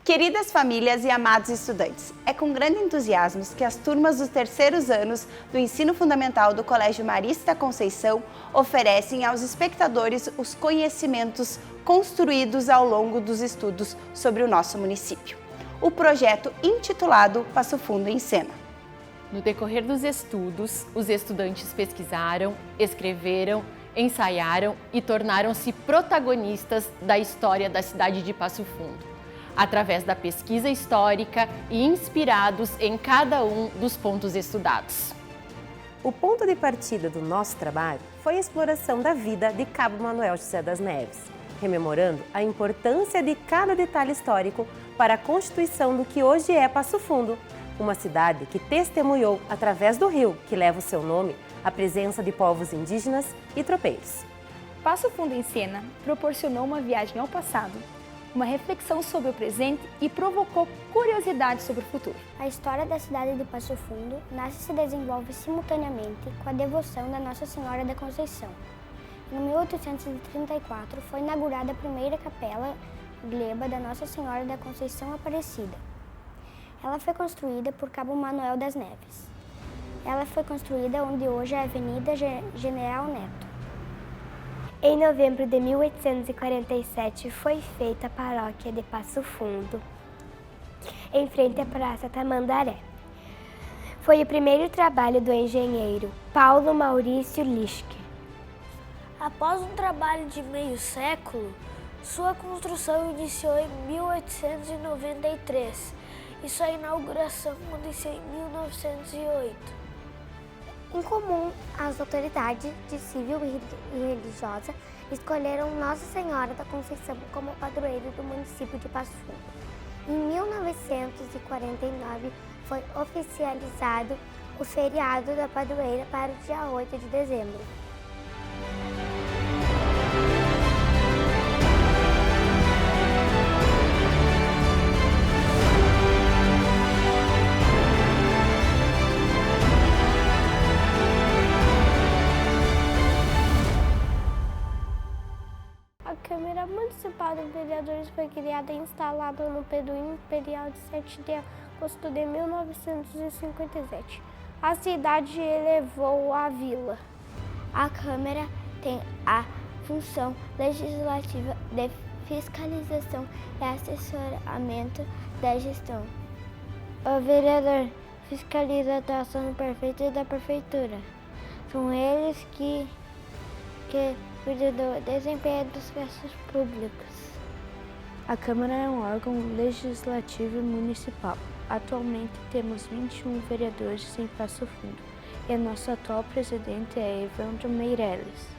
Queridas famílias e amados estudantes, é com grande entusiasmo que as turmas dos terceiros anos do Ensino Fundamental do Colégio Marista Conceição oferecem aos espectadores os conhecimentos construídos ao longo dos estudos sobre o nosso município. O projeto intitulado Passo Fundo em Cena. No decorrer dos estudos, os estudantes pesquisaram, escreveram, ensaiaram e tornaram-se protagonistas da história da cidade de Passo Fundo, através da pesquisa histórica e inspirados em cada um dos pontos estudados. O ponto de partida do nosso trabalho foi a exploração da vida de Cabo Manoel José das Neves, rememorando a importância de cada detalhe histórico para a constituição do que hoje é Passo Fundo, uma cidade que testemunhou, através do rio que leva o seu nome, a presença de povos indígenas e tropeiros. Passo Fundo em Cena proporcionou uma viagem ao passado, uma reflexão sobre o presente e provocou curiosidade sobre o futuro. A história da cidade de Passo Fundo nasce e se desenvolve simultaneamente com a devoção da Nossa Senhora da Conceição. Em 1834 foi inaugurada a primeira capela gleba da Nossa Senhora da Conceição Aparecida. Ela foi construída por Cabo Manoel das Neves. Ela foi construída onde hoje é a Avenida General Neto. Em novembro de 1847 foi feita a paróquia de Passo Fundo, em frente à Praça Tamandaré. Foi o primeiro trabalho do engenheiro Paulo Maurício Lischke. Após um trabalho de meio século, sua construção iniciou em 1893 e sua inauguração aconteceu em 1908. Em comum, as autoridades de civil e religiosa escolheram Nossa Senhora da Conceição como padroeira do município de Passo Fundo. Em 1949, foi oficializado o feriado da padroeira para o dia 8 de dezembro. A Câmara Municipal de Vereadores foi criada e instalada no período imperial de 7 de agosto de 1957. A cidade elevou a vila. A Câmara tem a função legislativa de fiscalização e assessoramento da gestão. O vereador fiscaliza a atuação do prefeito e da prefeitura. São eles que cuidam do desempenho dos gastos públicos. A Câmara é um órgão legislativo municipal. Atualmente temos 21 vereadores em Passo Fundo e nosso atual presidente é Evandro Meirelles.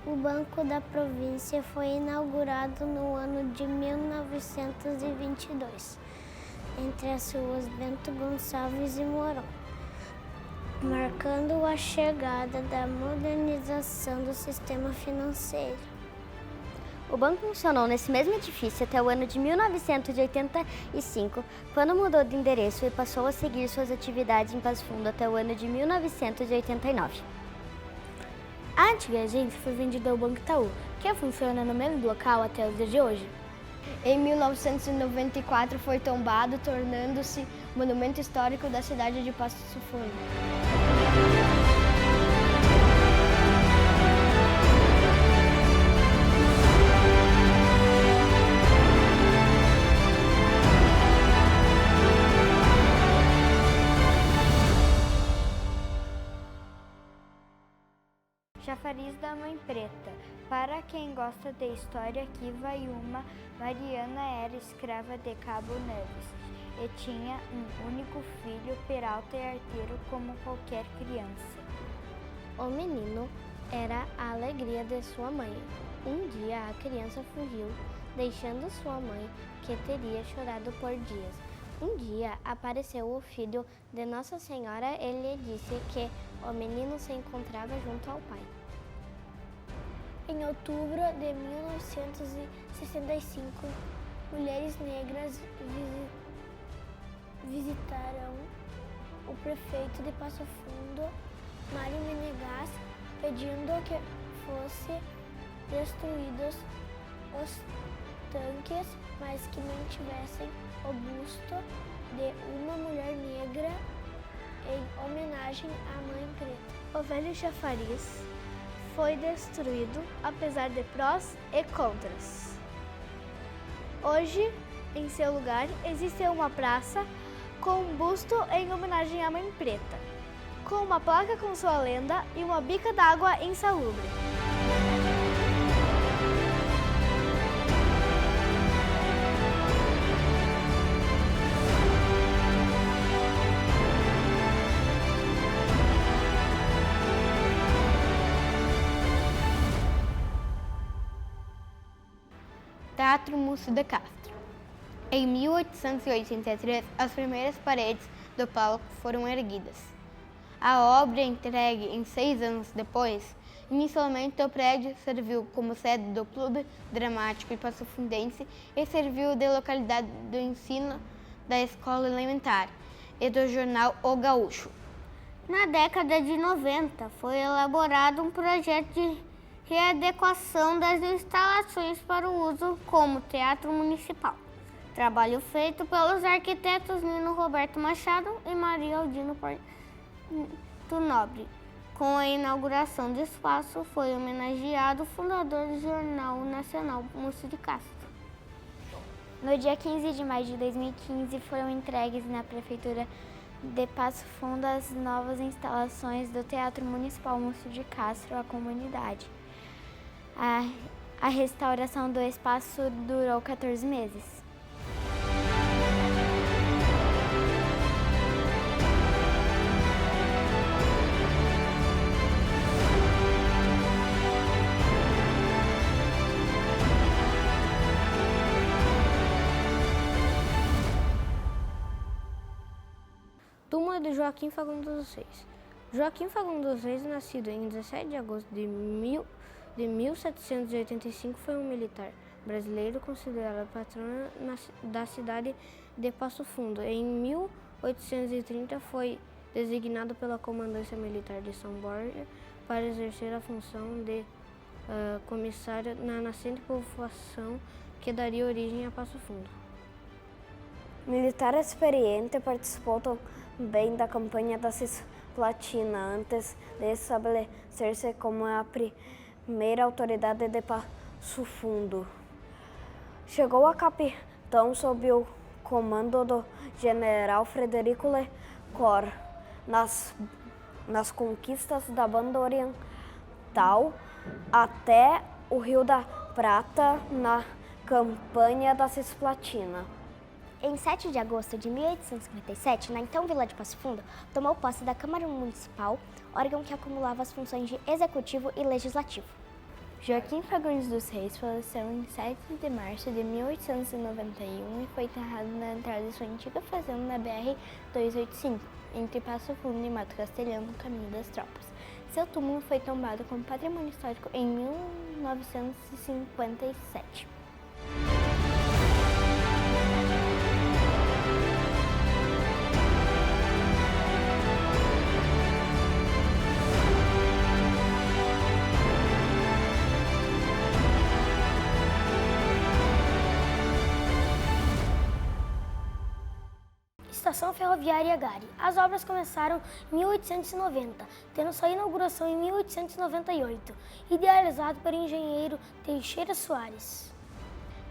O Banco da Província foi inaugurado no ano de 1922, entre as ruas Bento Gonçalves e Mourão, marcando a chegada da modernização do sistema financeiro. O banco funcionou nesse mesmo edifício até o ano de 1985, quando mudou de endereço e passou a seguir suas atividades em Passo Fundo até o ano de 1989. A antiga agência foi vendida ao Banco Itaú, que funciona no mesmo local até os dias de hoje. Em 1994 foi tombado, tornando-se monumento histórico da cidade de Passo Fundo. Chafariz da Mãe Preta. Para quem gosta de história, aqui vai uma. Mariana era escrava de Cabo Neves e tinha um único filho, peralta e arteiro como qualquer criança. O menino era a alegria de sua mãe. Um dia a criança fugiu, deixando sua mãe, que teria chorado por dias. Um dia apareceu o filho de Nossa Senhora e lhe disse que o menino se encontrava junto ao pai. Em outubro de 1965, mulheres negras visitaram o prefeito de Passo Fundo, Mário Menegas, pedindo que fossem destruídos os tanques, mas que mantivessem o busto de uma mulher negra em homenagem à Mãe Preta. O velho chafariz foi destruído, apesar de prós e contras. Hoje, em seu lugar, existe uma praça com um busto em homenagem à Mãe Preta, com uma placa com sua lenda e uma bica d'água insalubre. Teatro Múcio de Castro. Em 1883, as primeiras paredes do palco foram erguidas. A obra, entregue em 6 anos depois, inicialmente o prédio serviu como sede do Clube Dramático Passofundense e serviu de localidade do ensino da escola elementar e do jornal O Gaúcho. Na década de 90, foi elaborado um projeto de readequação das instalações para o uso como teatro municipal. Trabalho feito pelos arquitetos Nino Roberto Machado e Maria Aldino Porto Nobre. Com a inauguração do espaço, foi homenageado o fundador do Jornal Nacional, Múcio de Castro. No dia 15 de maio de 2015, foram entregues na Prefeitura de Passo Fundo as novas instalações do Teatro Municipal Múcio de Castro à comunidade. A restauração do espaço durou 14 meses. Túmulo de Joaquim Fagundes dos Reis. Joaquim Fagundes dos Reis, nascido em 17 de agosto de 1785, foi um militar brasileiro considerado patrono da cidade de Passo Fundo. Em 1830, foi designado pela Comandância Militar de São Borja para exercer a função de comissário na nascente povoação que daria origem a Passo Fundo. Militar experiente, participou também da campanha da Cisplatina antes de estabelecer-se como a primeira autoridade de Passo Fundo. Chegou a capitão sob o comando do general Frederico Lecor nas conquistas da Banda Oriental até o Rio da Prata na campanha da Cisplatina. Em 7 de agosto de 1857, na então Vila de Passo Fundo, tomou posse da Câmara Municipal, órgão que acumulava as funções de executivo e legislativo. Joaquim Fagundes dos Reis faleceu em 7 de março de 1891 e foi enterrado na entrada de sua antiga fazenda na BR-285, entre Passo Fundo e Mato Castelhano, no caminho das Tropas. Seu túmulo foi tombado como patrimônio histórico em 1957. Estação Ferroviária Gari. As obras começaram em 1890, tendo sua inauguração em 1898, idealizado pelo engenheiro Teixeira Soares.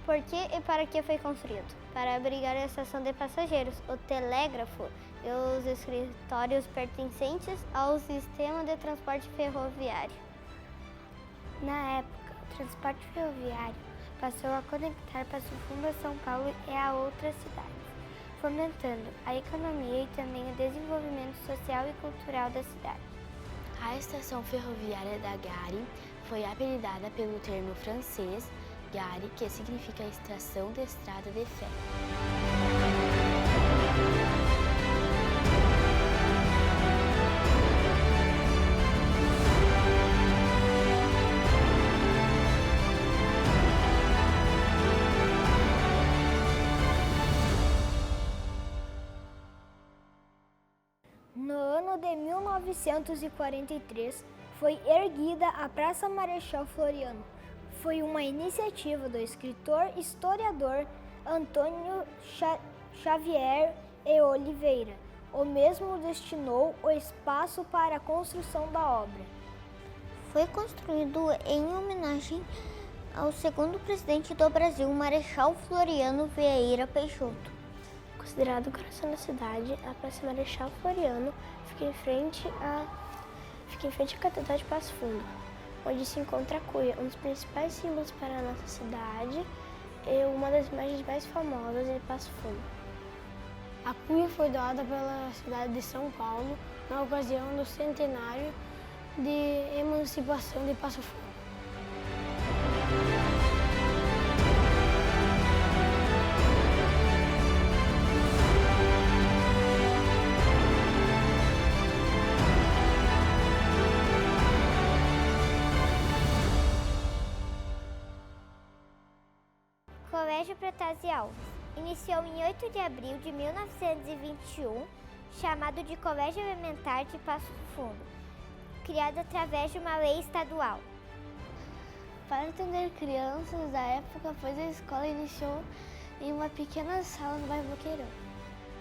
Por que e para que foi construído? Para abrigar a estação de passageiros, o telégrafo e os escritórios pertencentes ao sistema de transporte ferroviário. Na época, o transporte ferroviário passou a conectar Passo Fundo a São Paulo e a outras cidades, fomentando a economia e também o desenvolvimento social e cultural da cidade. A estação ferroviária da Gare foi apelidada pelo termo francês gare, que significa estação de estrada de ferro. No ano de 1943, foi erguida a Praça Marechal Floriano. Foi uma iniciativa do escritor e historiador Antônio Xavier e Oliveira. O mesmo destinou o espaço para a construção da obra. Foi construído em homenagem ao segundo presidente do Brasil, Marechal Floriano Vieira Peixoto. Considerado o coração da cidade, a Praça Marechal Floriano fica em frente à Catedral de Passo Fundo, onde se encontra a cuia, um dos principais símbolos para a nossa cidade e uma das imagens mais famosas de Passo Fundo. A cuia foi doada pela cidade de São Paulo na ocasião do centenário de emancipação de Passo Fundo. Colégio Protásio Alves iniciou em 8 de abril de 1921, chamado de Colégio Elementar de Passo Fundo, criado através de uma lei estadual. Para atender crianças da época, pois a escola iniciou em uma pequena sala no bairro Boqueirão.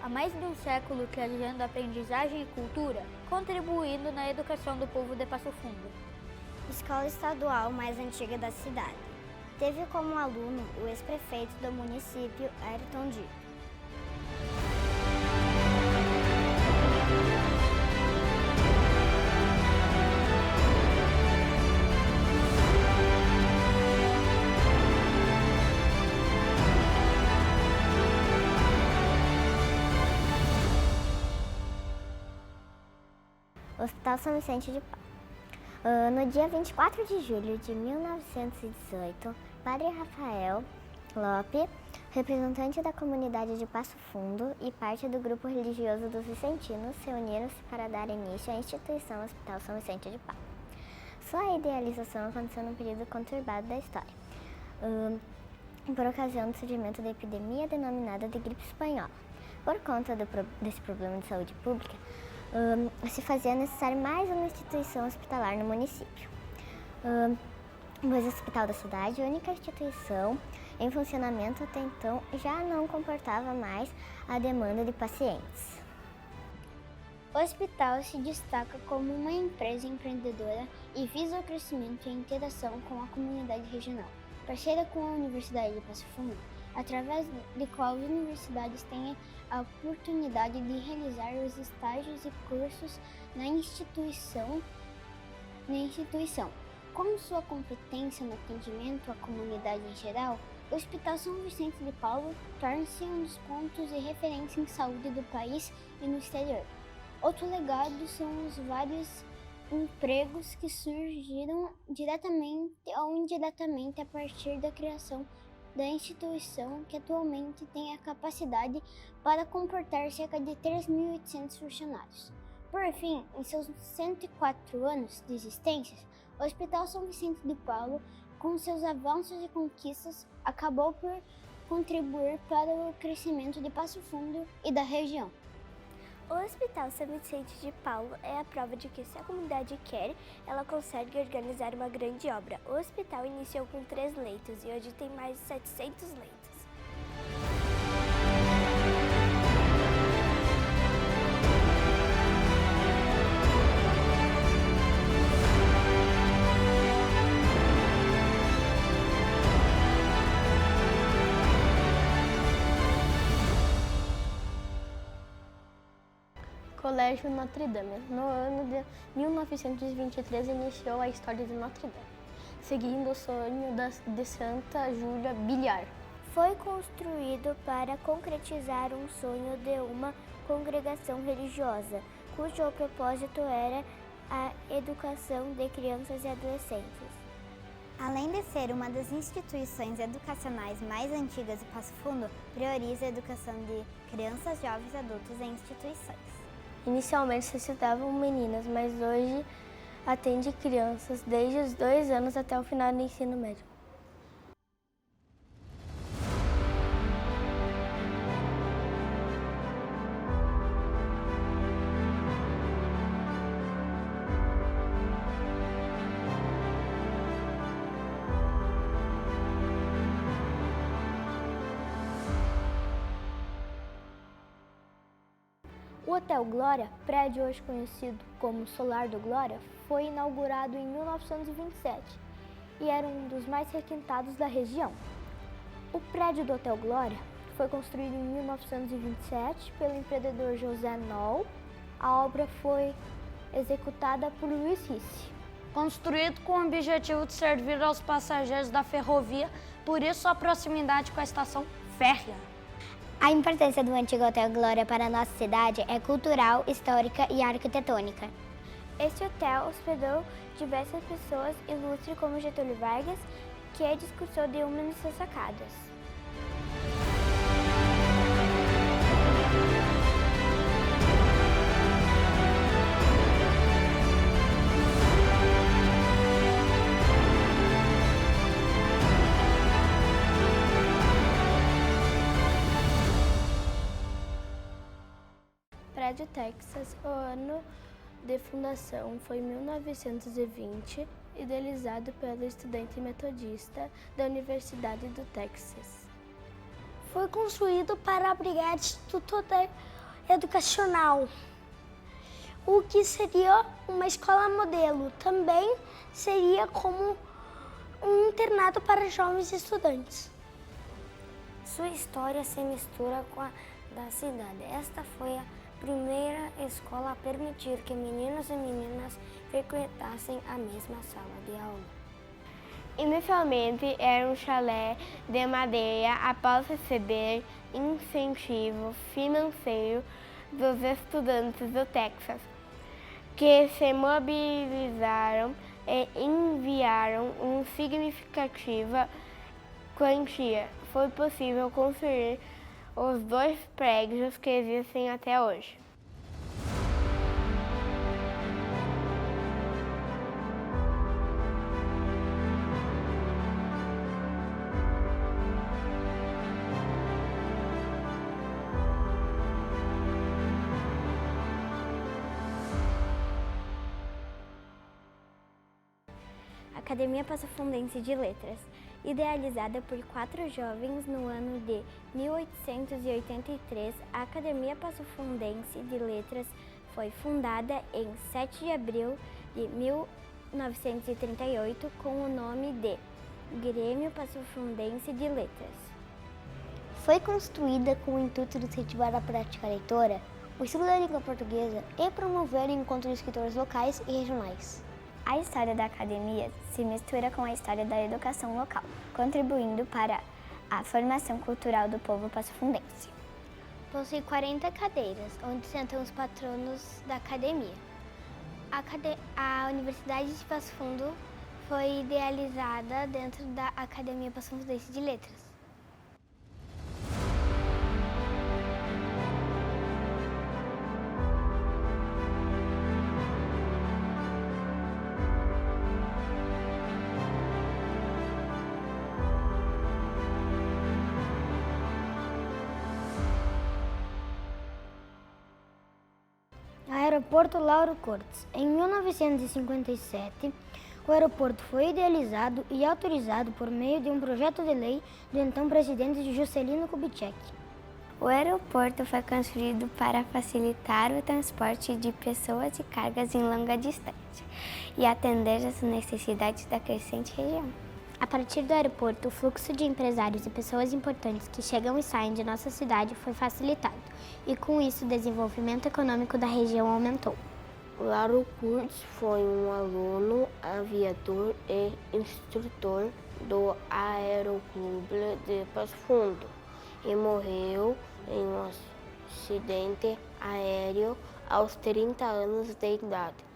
Há mais de um século realizando aprendizagem e cultura, contribuindo na educação do povo de Passo Fundo. Escola estadual mais antiga da cidade. Teve como aluno o ex-prefeito do município, Ayrton Di. Hospital São Vicente de Paulo. No dia 24 de julho de 1918, Padre Rafael Lope, representante da comunidade de Passo Fundo e parte do grupo religioso dos vicentinos, reuniram-se para dar início à instituição Hospital São Vicente de Paulo. Sua idealização aconteceu num período conturbado da história, por ocasião do surgimento da epidemia denominada de gripe espanhola. Por conta desse problema de saúde pública, se fazia necessário mais uma instituição hospitalar no município. Pois o hospital da cidade, a única instituição em funcionamento até então, já não comportava mais a demanda de pacientes. O hospital se destaca como uma empresa empreendedora e visa o crescimento e interação com a comunidade regional, parceira com a Universidade de Passo Fundo, através de qual as universidades têm a oportunidade de realizar os estágios e cursos na instituição. Com sua competência no atendimento à comunidade em geral, o Hospital São Vicente de Paulo torna-se um dos pontos de referência em saúde do país e no exterior. Outro legado são os vários empregos que surgiram diretamente ou indiretamente a partir da criação da instituição, que atualmente tem a capacidade para comportar cerca de 3.800 funcionários. Por fim, em seus 104 anos de existência, o Hospital São Vicente de Paulo, com seus avanços e conquistas, acabou por contribuir para o crescimento de Passo Fundo e da região. O Hospital São Vicente de Paulo é a prova de que, se a comunidade quer, ela consegue organizar uma grande obra. O hospital iniciou com 3 leitos e hoje tem mais de 700 leitos. Colégio Notre Dame. No ano de 1923 iniciou a história de Notre Dame, seguindo o sonho de Santa Júlia Bilhar. Foi construído para concretizar um sonho de uma congregação religiosa, cujo propósito era a educação de crianças e adolescentes. Além de ser uma das instituições educacionais mais antigas de Passo Fundo, prioriza a educação de crianças, jovens e adultos em instituições. Inicialmente se citavam meninas, mas hoje atende crianças desde os 2 anos até o final do ensino médio. Hotel Glória, prédio hoje conhecido como Solar do Glória, foi inaugurado em 1927 e era um dos mais requintados da região. O prédio do Hotel Glória foi construído em 1927 pelo empreendedor José Noll. A obra foi executada por Luiz Ricci. Construído com o objetivo de servir aos passageiros da ferrovia, por isso a proximidade com a estação férrea. A importância do antigo Hotel Glória para a nossa cidade é cultural, histórica e arquitetônica. Este hotel hospedou diversas pessoas ilustres como Getúlio Vargas, que discursou de uma de suas sacadas. Prédio Texas, o ano de fundação foi 1920, idealizado pelo estudante metodista da Universidade do Texas. Foi construído para abrigar Instituto Educacional, o que seria uma escola modelo. Também seria como um internato para jovens estudantes. Sua história se mistura com a da cidade. Esta foi a primeira escola a permitir que meninos e meninas frequentassem a mesma sala de aula. Inicialmente era um chalé de madeira após receber incentivo financeiro dos estudantes do Texas, que se mobilizaram e enviaram uma significativa quantia. Foi possível construir os 2 prédios que existem até hoje. Academia Passafundense de Letras, idealizada por 4 jovens no ano de 1883, a Academia Passafundense de Letras foi fundada em 7 de abril de 1938 com o nome de Grêmio Passafundense de Letras. Foi construída com o intuito de incentivar a prática leitora, o estudo da língua portuguesa e promover o encontro de escritores locais e regionais. A história da academia se mistura com a história da educação local, contribuindo para a formação cultural do povo passafundense. Possui 40 cadeiras, onde sentam os patronos da academia. A Universidade de Passo Fundo foi idealizada dentro da Academia Passafundense de Letras. Aeroporto Lauro Cortes. Em 1957, o aeroporto foi idealizado e autorizado por meio de um projeto de lei do então presidente Juscelino Kubitschek. O aeroporto foi construído para facilitar o transporte de pessoas e cargas em longa distância e atender às necessidades da crescente região. A partir do aeroporto, o fluxo de empresários e pessoas importantes que chegam e saem de nossa cidade foi facilitado, e com isso o desenvolvimento econômico da região aumentou. Lauro Cortes foi um aluno, aviador e instrutor do Aeroclube de Passo Fundo e morreu em um acidente aéreo aos 30 anos de idade.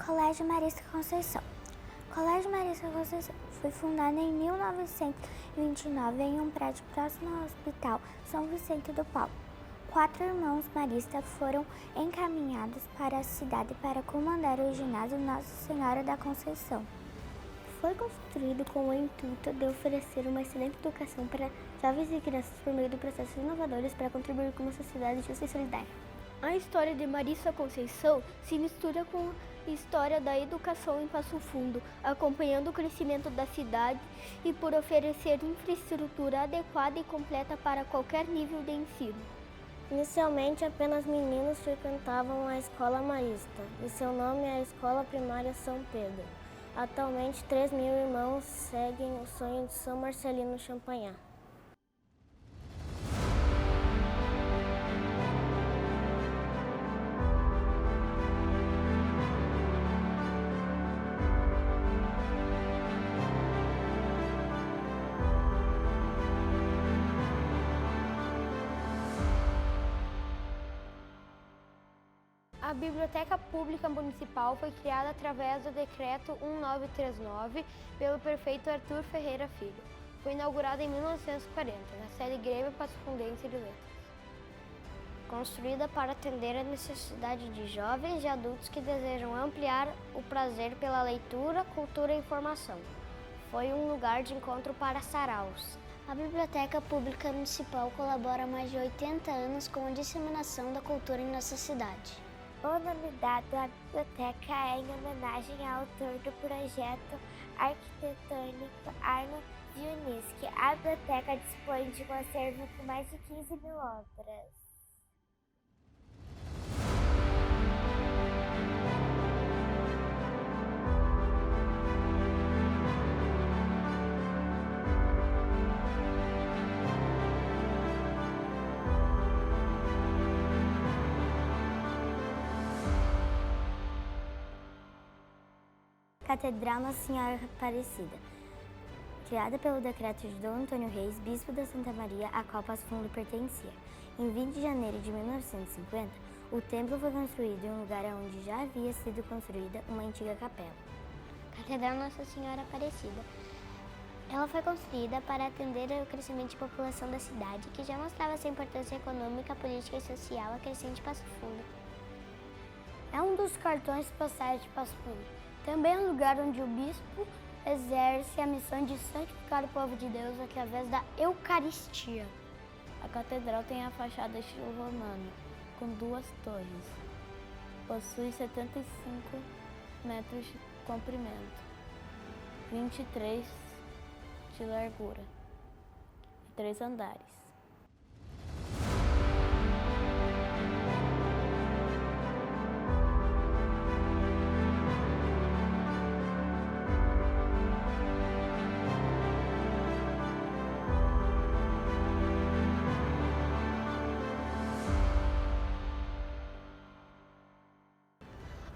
Colégio Marista Conceição. Colégio Marista Conceição foi fundado em 1929 em um prédio próximo ao Hospital São Vicente do Paulo. 4 irmãos maristas foram encaminhados para a cidade para comandar o ginásio Nossa Senhora da Conceição. Foi construído com o intuito de oferecer uma excelente educação para jovens e crianças por meio de processos inovadores para contribuir com uma sociedade justa e solidária. A história de Marista Conceição se mistura com a história da educação em Passo Fundo, acompanhando o crescimento da cidade e por oferecer infraestrutura adequada e completa para qualquer nível de ensino. Inicialmente, apenas meninos frequentavam a Escola Marista, e seu nome é a Escola Primária São Pedro. Atualmente, 3.000 irmãos seguem o sonho de São Marcelino Champagnat. A Biblioteca Pública Municipal foi criada através do Decreto 1939 pelo prefeito Arthur Ferreira Filho. Foi inaugurada em 1940, na sede Grêmio Passofundense de Letras. Construída para atender a necessidade de jovens e adultos que desejam ampliar o prazer pela leitura, cultura e informação. Foi um lugar de encontro para saraus. A Biblioteca Pública Municipal colabora há mais de 80 anos com a disseminação da cultura em nossa cidade. O nome dado à biblioteca é em homenagem ao autor do projeto arquitetônico Arno Dionischi. A biblioteca dispõe de um acervo com mais de 15.000 obras. Catedral Nossa Senhora Aparecida. Criada pelo decreto de Dom Antônio Reis, bispo da Santa Maria, a qual Passo Fundo pertencia. Em 20 de janeiro de 1950, o templo foi construído em um lugar onde já havia sido construída uma antiga capela. Catedral Nossa Senhora Aparecida. Ela foi construída para atender ao crescimento de população da cidade, que já mostrava sua importância econômica, política e social a crescente Passo Fundo. É um dos cartões postais de Passo Fundo. Também é um lugar onde o bispo exerce a missão de santificar o povo de Deus através da Eucaristia. A catedral tem a fachada estilo romano, com 2 torres. Possui 75 metros de comprimento, 23 de largura e 3 andares.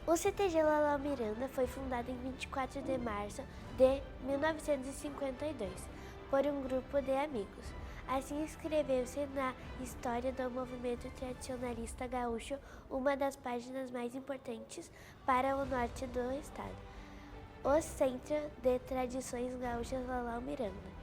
O CTG Lalau Miranda foi fundado em 24 de março de 1952 por um grupo de amigos. Assim inscreveu-se na história do movimento tradicionalista gaúcho, uma das páginas mais importantes para o norte do estado. O Centro de Tradições Gaúchas Lalau Miranda.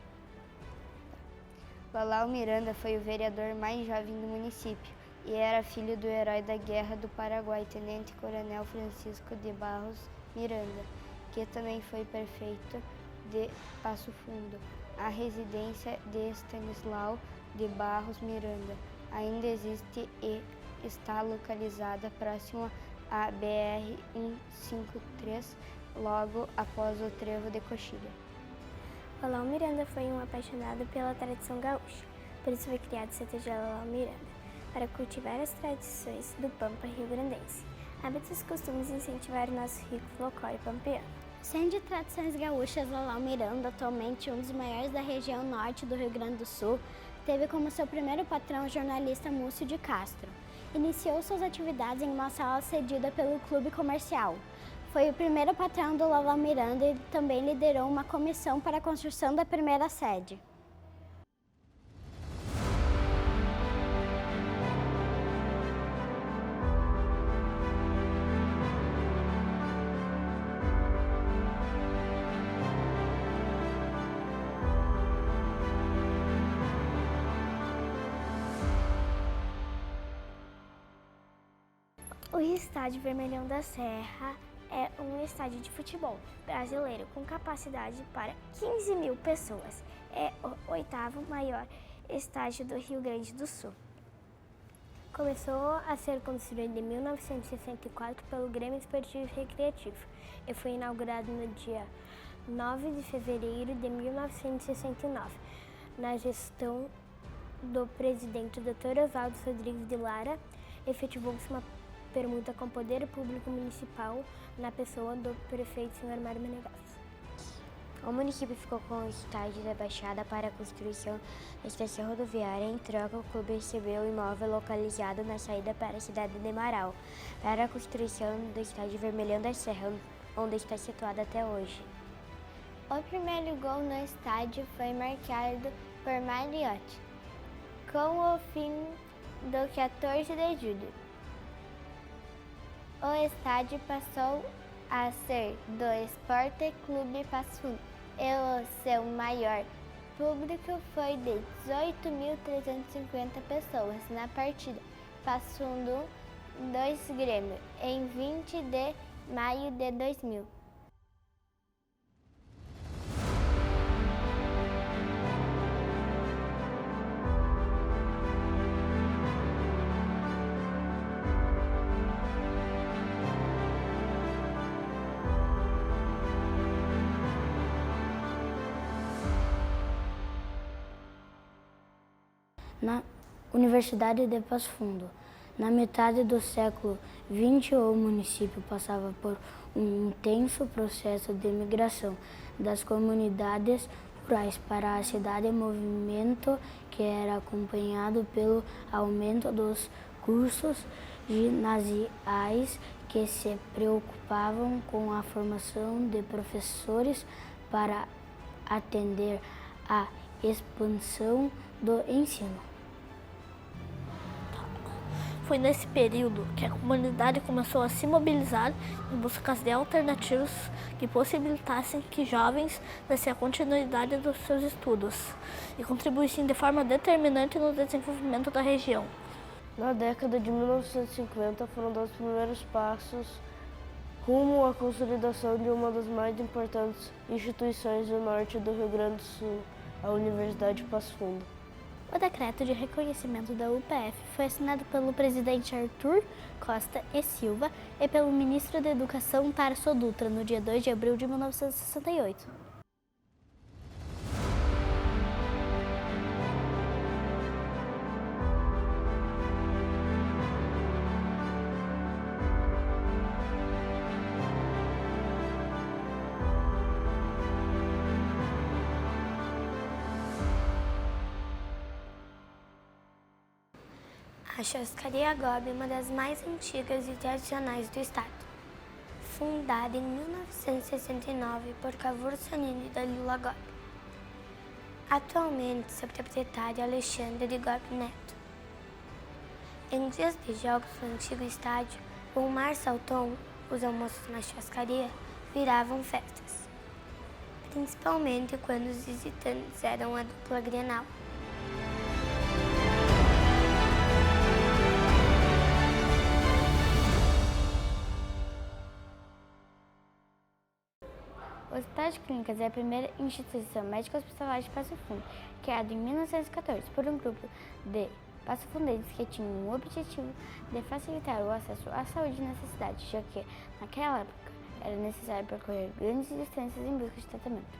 Lalau Miranda foi o vereador mais jovem do município e era filho do herói da Guerra do Paraguai, Tenente Coronel Francisco de Barros Miranda, que também foi prefeito de Passo Fundo. A residência de Stanislau de Barros Miranda ainda existe e está localizada próximo à BR-153, logo após o trevo de Coxilha. Lalau Miranda foi um apaixonado pela tradição gaúcha, por isso foi criado o CTG Lalau Miranda, para cultivar as tradições do Pampa rio-grandense, hábitos e costumes e incentivar o nosso rico folclore pampeano. Centro de Tradições Gaúchas Lalau Miranda, atualmente um dos maiores da região norte do Rio Grande do Sul, teve como seu primeiro patrão o jornalista Múcio de Castro. Iniciou suas atividades em uma sala cedida pelo Clube Comercial. Foi o primeiro patrão do Lalau Miranda e também liderou uma comissão para a construção da primeira sede. O Estádio Vermelhão da Serra é um estádio de futebol brasileiro com capacidade para 15 mil pessoas. É o 8º maior estádio do Rio Grande do Sul. Começou a ser construído em 1964 pelo Grêmio Esportivo e Recreativo e foi inaugurado no dia 9 de fevereiro de 1969, na gestão do presidente Dr. Oswaldo Rodrigues de Lara. Efetivou-se uma permuta com o poder público municipal na pessoa do prefeito Sr. Mário Menegas. O município ficou com o estádio da Baixada para a construção da estação rodoviária. Em troca, o clube recebeu o imóvel localizado na saída para a cidade de Marau, para a construção do estádio Vermelhão da Serra, onde está situado até hoje. O primeiro gol no estádio foi marcado por Mariotti, com o fim do 14 de julho. O estádio passou a ser do Esporte Clube Passo Fundo e o seu maior público foi de 18.350 pessoas na partida Passo Fundo 2 Grêmio, em 20 de maio de 2000. Na Universidade de Passo Fundo, na metade do século XX, o município passava por um intenso processo de migração das comunidades rurais para a cidade, movimento que era acompanhado pelo aumento dos cursos ginasiais que se preocupavam com a formação de professores para atender à expansão do ensino. Foi nesse período que a comunidade começou a se mobilizar em busca de alternativas que possibilitassem que jovens dessem a continuidade dos seus estudos e contribuíssem de forma determinante no desenvolvimento da região. Na década de 1950 foram dados os primeiros passos rumo à consolidação de uma das mais importantes instituições do norte do Rio Grande do Sul, a Universidade de Passo Fundo. O decreto de reconhecimento da UPF foi assinado pelo presidente Arthur Costa e Silva e pelo ministro da Educação Tarso Dutra no dia 2 de abril de 1968. A Churrascaria Gobi é uma das mais antigas e tradicionais do estado. Fundada em 1969 por Cavour Sanini e Dalila Gobi. Atualmente, seu proprietário é Alexandre de Gobi Neto. Em dias de jogos no antigo estádio, o mar saltou, os almoços na churrascaria viravam festas. Principalmente quando os visitantes eram a dupla Grenal. O Hospital de Clínicas é a primeira instituição médica hospitalar de Passo Fundo, criada em 1914 por um grupo de passo-fundenses que tinham o objetivo de facilitar o acesso à saúde nessa cidade, já que, naquela época, era necessário percorrer grandes distâncias em busca de tratamento.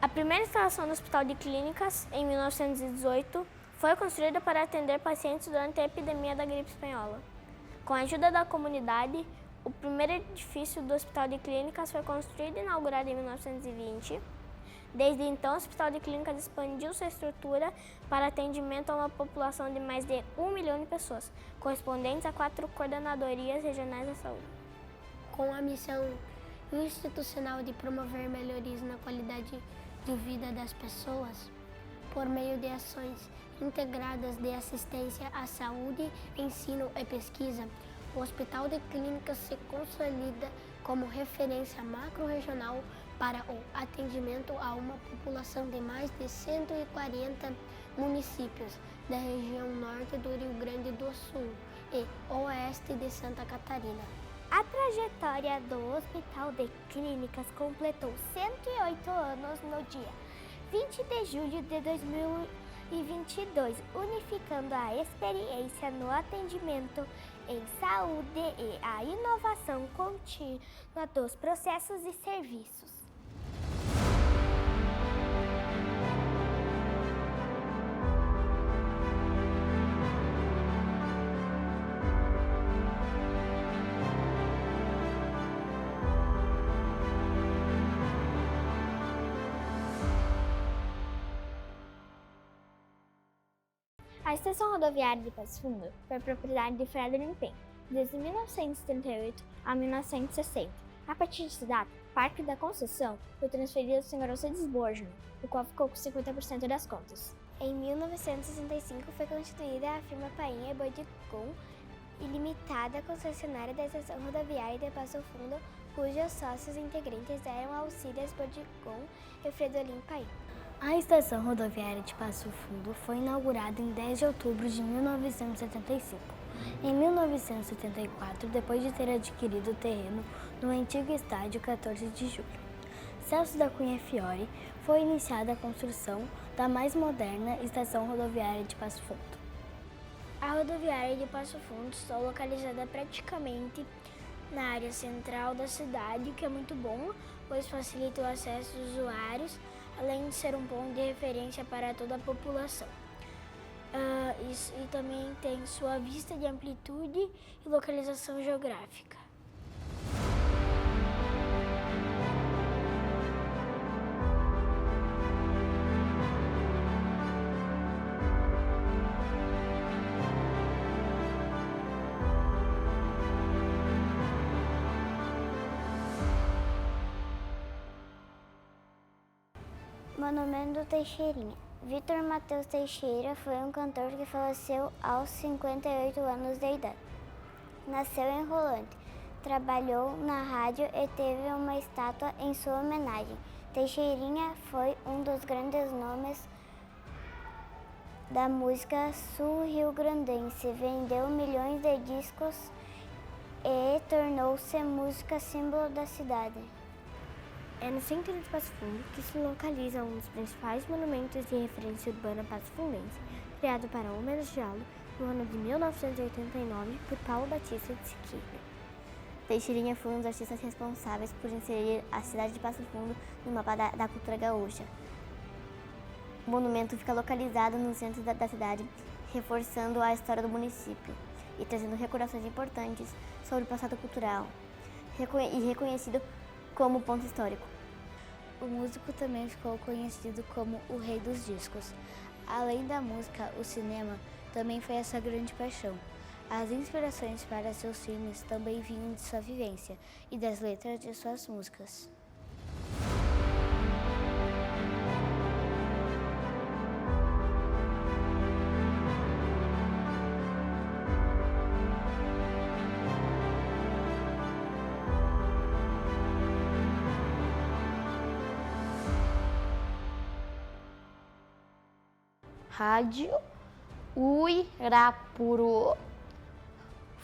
A primeira instalação do Hospital de Clínicas, em 1918, foi construída para atender pacientes durante a epidemia da gripe espanhola. Com a ajuda da comunidade, o primeiro edifício do Hospital de Clínicas foi construído e inaugurado em 1920. Desde então, o Hospital de Clínicas expandiu sua estrutura para atendimento a uma população de mais de 1 milhão de pessoas, correspondentes a 4 coordenadorias regionais da saúde. Com a missão institucional de promover melhorias na qualidade de vida das pessoas, por meio de ações integradas de assistência à saúde, ensino e pesquisa, o Hospital de Clínicas se consolida como referência macro-regional para o atendimento a uma população de mais de 140 municípios da região norte do Rio Grande do Sul e oeste de Santa Catarina. A trajetória do Hospital de Clínicas completou 108 anos no dia 20 de julho de 2022, unificando a experiência no atendimento em saúde e a inovação contínua dos processos e serviços. A estação rodoviária de Passo Fundo foi propriedade de Frederick Penn, desde 1938 a 1960. A partir dessa data, o Parque da Conceição foi transferido ao Sr. Alcides Borges, o qual ficou com 50% das contas. Em 1965 foi constituída a firma Painha e Bodicon Ilimitada, concessionária da estação rodoviária de Passo Fundo, cujos sócios integrantes eram Alcides Bodicon e Fredolin Painha. A estação rodoviária de Passo Fundo foi inaugurada em 10 de outubro de 1975. Em 1974, depois de ter adquirido o terreno no antigo estádio 14 de julho Celso da Cunha Fiore, foi iniciada a construção da mais moderna estação rodoviária de Passo Fundo. A rodoviária de Passo Fundo está localizada praticamente na área central da cidade, o que é muito bom, pois facilita o acesso dos usuários, além de ser um ponto de referência para toda a população. E também tem sua vista de amplitude e localização geográfica. Monumento Teixeirinha. Vitor Matheus Teixeira foi um cantor que faleceu aos 58 anos de idade. Nasceu em Rolante, trabalhou na rádio e teve uma estátua em sua homenagem. Teixeirinha foi um dos grandes nomes da música sul-rio-grandense, vendeu milhões de discos e tornou-se música símbolo da cidade. É no centro de Passo Fundo que se localiza um dos principais monumentos de referência urbana passo-fundense, criado para homenageá-lo no ano de 1989 por Paulo Batista de Siqueira. Teixeirinha foi um dos artistas responsáveis por inserir a cidade de Passo Fundo no mapa da cultura gaúcha. O monumento fica localizado no centro da cidade, reforçando a história do município e trazendo recordações importantes sobre o passado cultural e reconhecido como ponto histórico. O músico também ficou conhecido como o rei dos discos. Além da música, o cinema também foi essa grande paixão. As inspirações para seus filmes também vinham de sua vivência e das letras de suas músicas. Rádio Uirapuru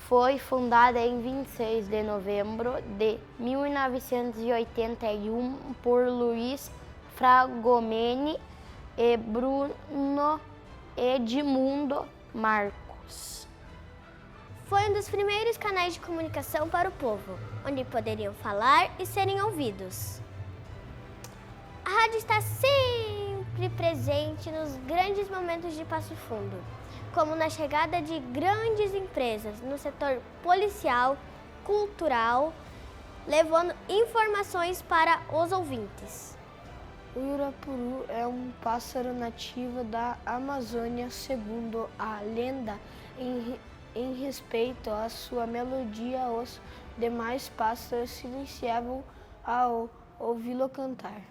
foi fundada em 26 de novembro de 1981 por Luiz Fragomeni e Bruno Edmundo Marcos. Foi um dos primeiros canais de comunicação para o povo, onde poderiam falar e serem ouvidos. A rádio está sempre presente nos grandes momentos de Passo Fundo, como na chegada de grandes empresas no setor policial, cultural, levando informações para os ouvintes. O Uirapuru é um pássaro nativo da Amazônia, segundo a lenda. Em respeito à sua melodia, os demais pássaros silenciavam ao ouvi-lo cantar.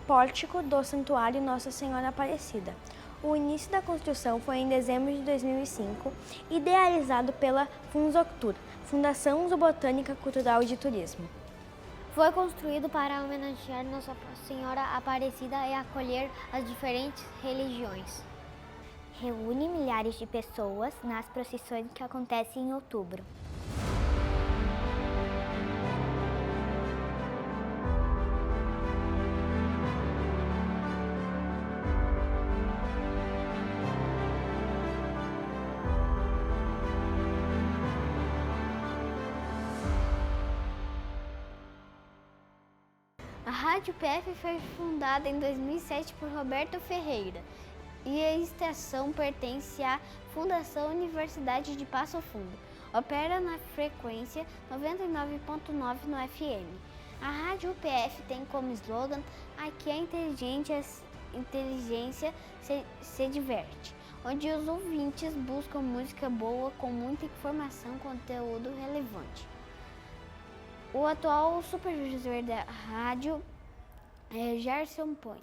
Pórtico do Santuário Nossa Senhora Aparecida. O início da construção foi em dezembro de 2005, idealizado pela Funzoctur, Fundação Zoobotânica Cultural e de Turismo. Foi construído para homenagear Nossa Senhora Aparecida e acolher as diferentes religiões. Reúne milhares de pessoas nas procissões que acontecem em outubro. A Rádio PF foi fundada em 2007 por Roberto Ferreira e a estação pertence à Fundação Universidade de Passo Fundo. Opera na frequência 99.9 no FM. A Rádio PF tem como slogan "Aqui a inteligência se diverte", onde os ouvintes buscam música boa com muita informação e conteúdo relevante. O atual supervisor da rádio é Gerson Point.